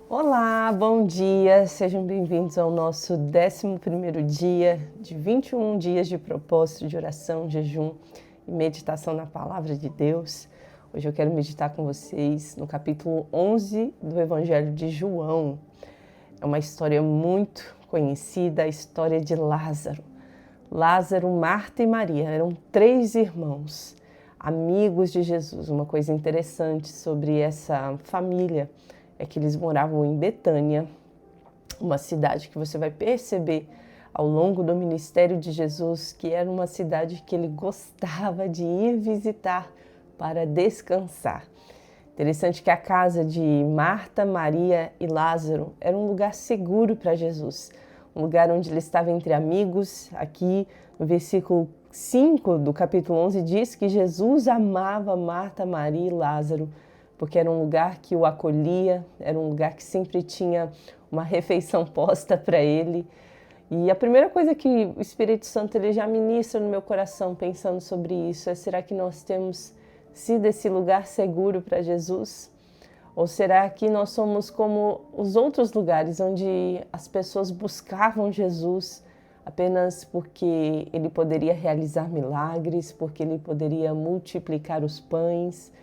Olá, bom dia, sejam bem-vindos ao nosso 11º dia de 21 dias de propósito de oração, jejum e meditação na Palavra de Deus. Hoje eu quero meditar com vocês no capítulo 11 do Evangelho de João. É uma história muito conhecida, a história de Lázaro. Lázaro, Marta e Maria eram 3 irmãos, amigos de Jesus. Uma coisa interessante sobre essa família é que eles moravam em Betânia, uma cidade que você vai perceber ao longo do ministério de Jesus que era uma cidade que ele gostava de ir visitar para descansar. Interessante que a casa de Marta, Maria e Lázaro era um lugar seguro para Jesus, um lugar onde ele estava entre amigos. Aqui no versículo 5 do capítulo 11 diz que Jesus amava Marta, Maria e Lázaro, porque era um lugar que o acolhia, era um lugar que sempre tinha uma refeição posta para ele. E a primeira coisa que o Espírito Santo ele já ministra no meu coração pensando sobre isso é: será que nós temos sido esse lugar seguro para Jesus? Ou será que nós somos como os outros lugares onde as pessoas buscavam Jesus apenas porque ele poderia realizar milagres, porque ele poderia multiplicar os pães?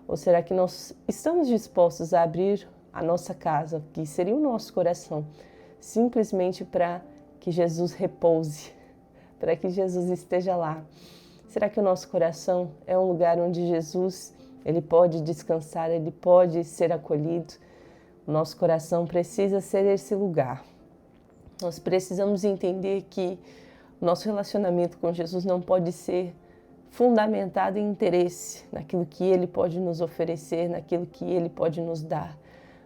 Ou será que nós estamos dispostos a abrir a nossa casa, que seria o nosso coração, simplesmente para que Jesus repouse, para que Jesus esteja lá? Será que o nosso coração é um lugar onde Jesus ele pode descansar, ele pode ser acolhido? O nosso coração precisa ser esse lugar. Nós precisamos entender que o nosso relacionamento com Jesus não pode ser fundamentado em interesse, naquilo que ele pode nos oferecer, naquilo que ele pode nos dar,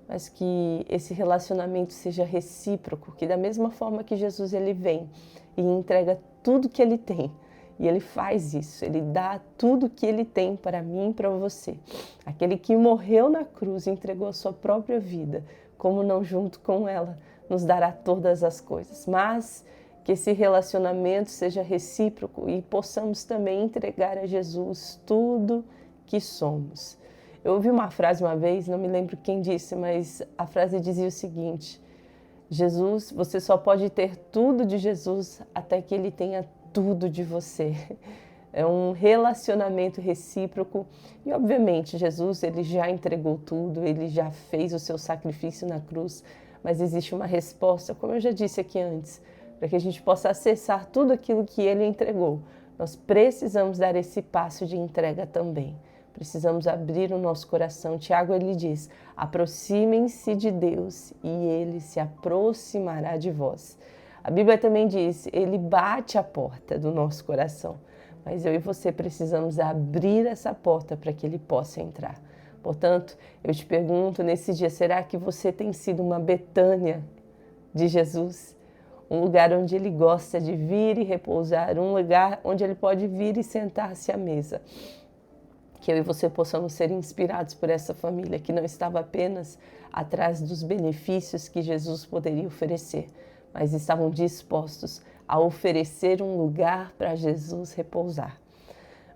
mas que esse relacionamento seja recíproco, que da mesma forma que Jesus ele vem e entrega tudo que ele tem, e ele faz isso, ele dá tudo que ele tem para mim e para você. Aquele que morreu na cruz, entregou a sua própria vida, como não junto com ela nos dará todas as coisas, mas que esse relacionamento seja recíproco e possamos também entregar a Jesus tudo que somos. Eu ouvi uma frase uma vez, não me lembro quem disse, mas a frase dizia o seguinte: Jesus, você só pode ter tudo de Jesus até que ele tenha tudo de você. É um relacionamento recíproco e, obviamente, Jesus ele já entregou tudo, ele já fez o seu sacrifício na cruz, mas existe uma resposta, como eu já disse aqui antes, para que a gente possa acessar tudo aquilo que ele entregou. Nós precisamos dar esse passo de entrega também. Precisamos abrir o nosso coração. Tiago ele diz: aproximem-se de Deus e ele se aproximará de vós. A Bíblia também diz: ele bate a porta do nosso coração. Mas eu e você precisamos abrir essa porta para que ele possa entrar. Portanto, eu te pergunto nesse dia, será que você tem sido uma Betânia de Jesus? Um lugar onde ele gosta de vir e repousar, um lugar onde ele pode vir e sentar-se à mesa. Que eu e você possamos ser inspirados por essa família que não estava apenas atrás dos benefícios que Jesus poderia oferecer, mas estavam dispostos a oferecer um lugar para Jesus repousar.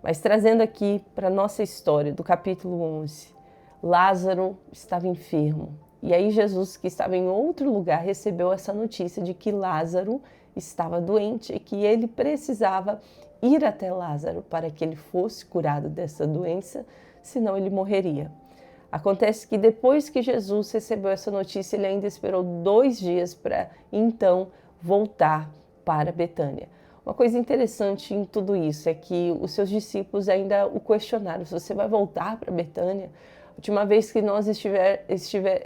Mas trazendo aqui para a nossa história do capítulo 11, Lázaro estava enfermo. E aí Jesus, que estava em outro lugar, recebeu essa notícia de que Lázaro estava doente e que ele precisava ir até Lázaro para que ele fosse curado dessa doença, senão ele morreria. Acontece que depois que Jesus recebeu essa notícia, ele ainda esperou 2 dias para então voltar para Betânia. Uma coisa interessante em tudo isso é que os seus discípulos ainda o questionaram: se você vai voltar para Betânia? A última vez que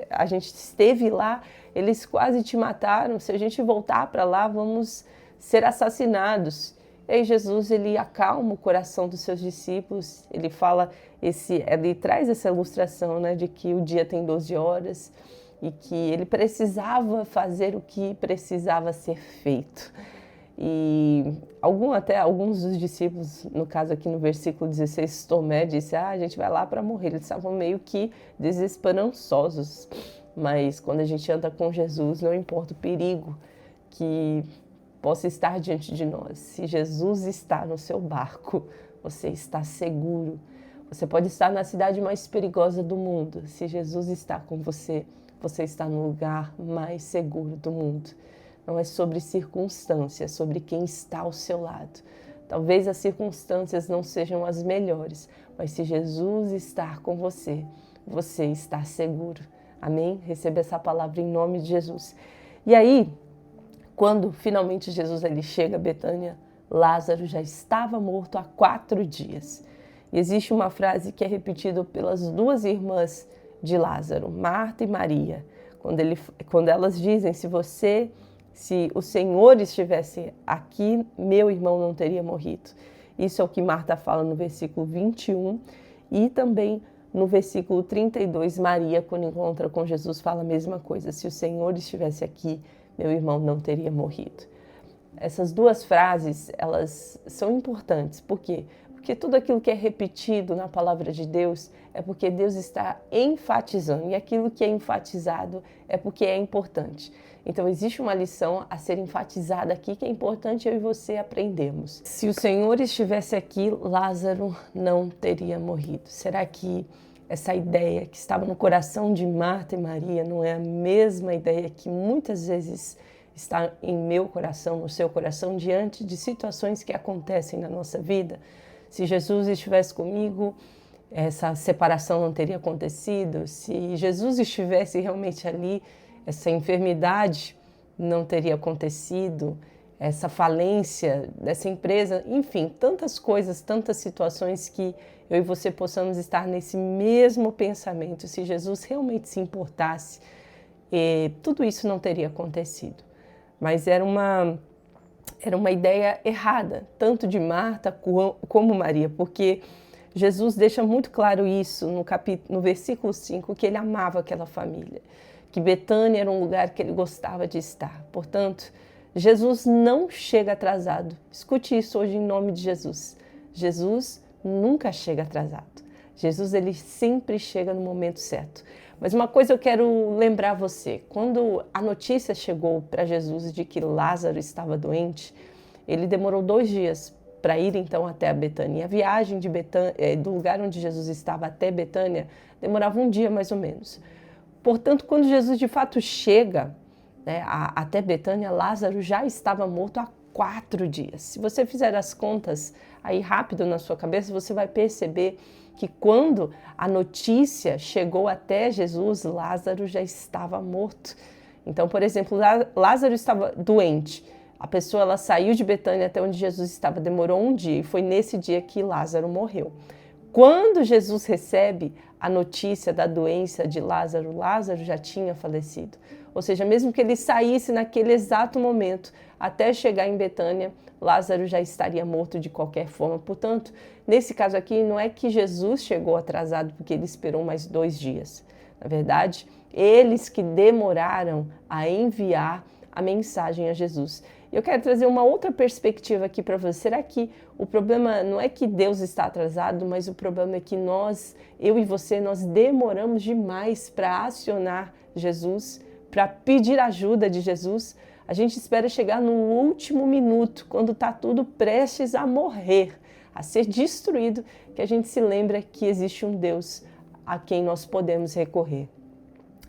a gente esteve lá, eles quase te mataram. Se a gente voltar para lá, vamos ser assassinados. E aí Jesus ele acalma o coração dos seus discípulos. Ele ele traz essa ilustração, né, de que o dia tem 12 horas e que ele precisava fazer o que precisava ser feito. E alguns dos discípulos, no caso aqui no versículo 16, Tomé disse: a gente vai lá para morrer. Eles estavam meio que desesperançosos. Mas quando a gente anda com Jesus, não importa o perigo que possa estar diante de nós. Se Jesus está no seu barco, você está seguro. Você pode estar na cidade mais perigosa do mundo. Se Jesus está com você, você está no lugar mais seguro do mundo. Não é sobre circunstâncias, é sobre quem está ao seu lado. Talvez as circunstâncias não sejam as melhores, mas se Jesus está com você, você está seguro. Amém? Receba essa palavra em nome de Jesus. E aí, quando finalmente Jesus ele chega a Betânia, Lázaro já estava morto há 4 dias. E existe uma frase que é repetida pelas 2 irmãs de Lázaro, Marta e Maria, quando elas dizem, se o Senhor estivesse aqui, meu irmão não teria morrido. Isso é o que Marta fala no versículo 21 e também no versículo 32, Maria, quando encontra com Jesus, fala a mesma coisa. Se o Senhor estivesse aqui, meu irmão não teria morrido. Essas 2 frases, elas são importantes. Por quê? Porque tudo aquilo que é repetido na palavra de Deus é porque Deus está enfatizando. E aquilo que é enfatizado é porque é importante. Então, existe uma lição a ser enfatizada aqui que é importante eu e você aprendermos. Se o Senhor estivesse aqui, Lázaro não teria morrido. Será que essa ideia que estava no coração de Marta e Maria não é a mesma ideia que muitas vezes está em meu coração, no seu coração, diante de situações que acontecem na nossa vida? Se Jesus estivesse comigo, essa separação não teria acontecido. Se Jesus estivesse realmente ali, essa enfermidade não teria acontecido, essa falência dessa empresa, enfim, tantas coisas, tantas situações que eu e você possamos estar nesse mesmo pensamento. Se Jesus realmente se importasse, tudo isso não teria acontecido. Mas era uma ideia errada, tanto de Marta como Maria, porque Jesus deixa muito claro isso no versículo 5, que ele amava aquela família, que Betânia era um lugar que ele gostava de estar. Portanto, Jesus não chega atrasado. Escute isso hoje em nome de Jesus. Jesus nunca chega atrasado. Jesus ele sempre chega no momento certo. Mas uma coisa eu quero lembrar você, quando a notícia chegou para Jesus de que Lázaro estava doente, ele demorou 2 dias para ir então até a Betânia. A viagem de do lugar onde Jesus estava até Betânia demorava 1 dia mais ou menos. Portanto, quando Jesus de fato chega, né, até Betânia, Lázaro já estava morto há 4 dias. Se você fizer as contas aí rápido na sua cabeça, você vai perceber que quando a notícia chegou até Jesus, Lázaro já estava morto. Então, por exemplo, Lázaro estava doente. A pessoa ela saiu de Betânia até onde Jesus estava, demorou 1 dia e foi nesse dia que Lázaro morreu. Quando Jesus recebe a notícia da doença de Lázaro, Lázaro já tinha falecido. Ou seja, mesmo que ele saísse naquele exato momento até chegar em Betânia, Lázaro já estaria morto de qualquer forma. Portanto, nesse caso aqui, não é que Jesus chegou atrasado porque ele esperou mais 2 dias. Na verdade, eles que demoraram a enviar a mensagem a Jesus. Eu quero trazer uma outra perspectiva aqui para você. Será que o problema não é que Deus está atrasado, mas o problema é que eu e você, nós demoramos demais para acionar Jesus, para pedir ajuda de Jesus? A gente espera chegar no último minuto, quando está tudo prestes a morrer, a ser destruído, que a gente se lembra que existe um Deus a quem nós podemos recorrer.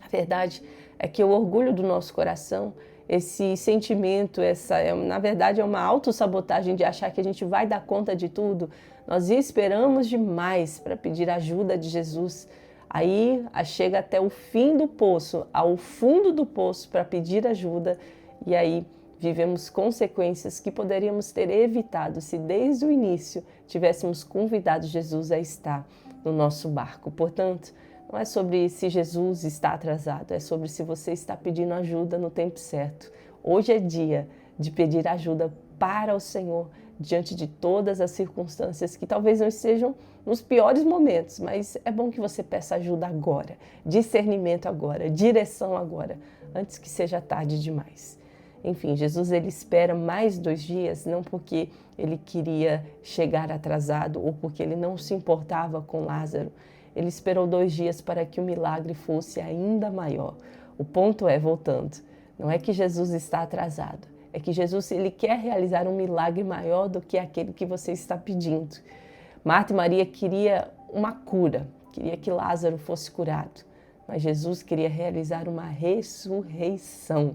A verdade é que o orgulho do nosso coração, esse sentimento, na verdade é uma autossabotagem de achar que a gente vai dar conta de tudo. Nós esperamos demais para pedir ajuda de Jesus. Aí chega até o fim do poço, ao fundo do poço para pedir ajuda, e aí vivemos consequências que poderíamos ter evitado se desde o início tivéssemos convidado Jesus a estar no nosso barco. Portanto, não é sobre se Jesus está atrasado, é sobre se você está pedindo ajuda no tempo certo. Hoje é dia de pedir ajuda para o Senhor diante de todas as circunstâncias que talvez não estejam nos piores momentos, mas é bom que você peça ajuda agora, discernimento agora, direção agora, antes que seja tarde demais. Enfim, Jesus ele espera mais 2 dias, não porque ele queria chegar atrasado ou porque ele não se importava com Lázaro. Ele esperou 2 dias para que o milagre fosse ainda maior. O ponto é, voltando, não é que Jesus está atrasado, é que Jesus ele quer realizar um milagre maior do que aquele que você está pedindo. Marta e Maria queria uma cura, queria que Lázaro fosse curado. mas Jesus queria realizar uma ressurreição,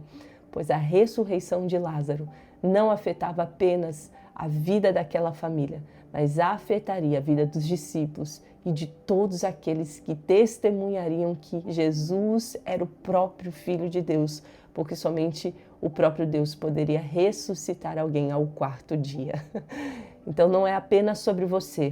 pois a ressurreição de Lázaro não afetava apenas a vida daquela família, mas afetaria a vida dos discípulos e de todos aqueles que testemunhariam que Jesus era o próprio Filho de Deus, porque somente o próprio Deus poderia ressuscitar alguém ao 4º dia. Então não é apenas sobre você.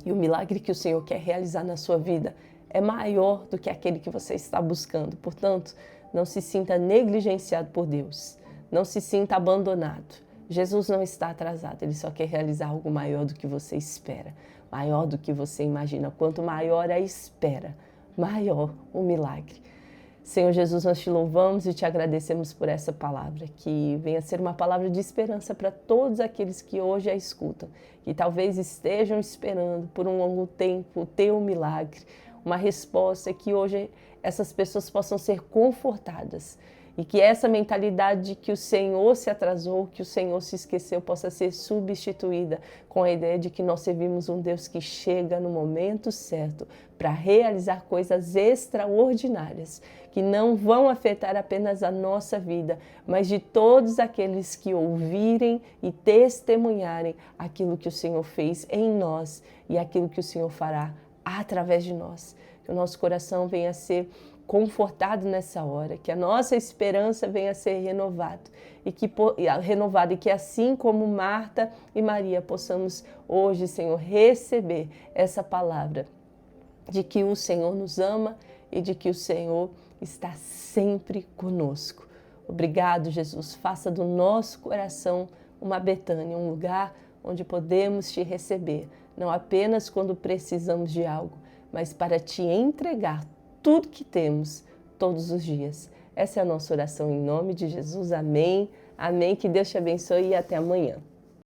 E o milagre que o Senhor quer realizar na sua vida é maior do que aquele que você está buscando. Portanto, não se sinta negligenciado por Deus. Não se sinta abandonado. Jesus não está atrasado, Ele só quer realizar algo maior do que você espera, maior do que você imagina. Quanto maior a espera, maior o milagre. Senhor Jesus, nós te louvamos e te agradecemos por essa palavra, que venha ser uma palavra de esperança para todos aqueles que hoje a escutam, que talvez estejam esperando por um longo tempo o teu milagre, uma resposta, que hoje essas pessoas possam ser confortadas e que essa mentalidade de que o Senhor se atrasou, que o Senhor se esqueceu, possa ser substituída com a ideia de que nós servimos um Deus que chega no momento certo para realizar coisas extraordinárias, que não vão afetar apenas a nossa vida, mas de todos aqueles que ouvirem e testemunharem aquilo que o Senhor fez em nós e aquilo que o Senhor fará através de nós. Que o nosso coração venha a ser confortado nessa hora, que a nossa esperança venha a ser renovada e que assim como Marta e Maria possamos hoje, Senhor, receber essa palavra de que o Senhor nos ama e de que o Senhor está sempre conosco. Obrigado, Jesus. Faça do nosso coração uma Betânia, um lugar onde podemos te receber, não apenas quando precisamos de algo, mas para te entregar tudo que temos todos os dias. Essa é a nossa oração em nome de Jesus. Amém. Amém. Que Deus te abençoe e até amanhã.